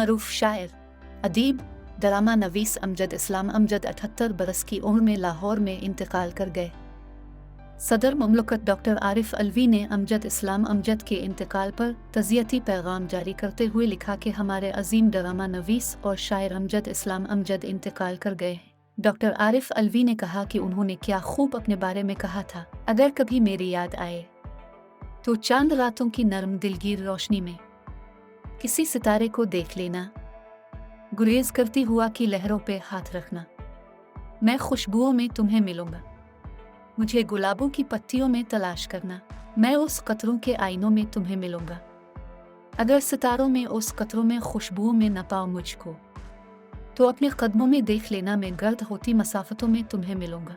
मरूफ शायर, अदीब, ड्रामा नवीस अमजद इस्लाम अमजद 78 बरस की उम्र में लाहौर में इंतकाल कर गए। सदर मुमलकत डॉक्टर आरिफ अलवी ने अमजद इस्लाम अमजद के इंतकाल पर तज़ियती पैगाम जारी करते हुए लिखा कि हमारे अजीम ड्रामा नवीस और शायर अमजद इस्लाम अमजद इंतकाल कर गए। डॉक्टर आरिफ अलवी ने कहा कि उन्होंने क्या खूब अपने बारे में कहा था, अगर कभी मेरी याद आए तो चांद रातों की नरम दिलगीर रोशनी में किसी सितारे को देख लेना, गुरेज करती हुआ की लहरों पे हाथ रखना, मैं खुशबुओं में तुम्हें मिलूंगा, मुझे गुलाबों की पत्तियों में तलाश करना, मैं उस कतरों के आईनों में तुम्हें मिलूंगा, अगर सितारों में उस कतरों में खुशबुओं में न पाओ मुझको तो अपने कदमों में देख लेना, मैं गर्द होती मसाफतों में तुम्हें मिलूंगा।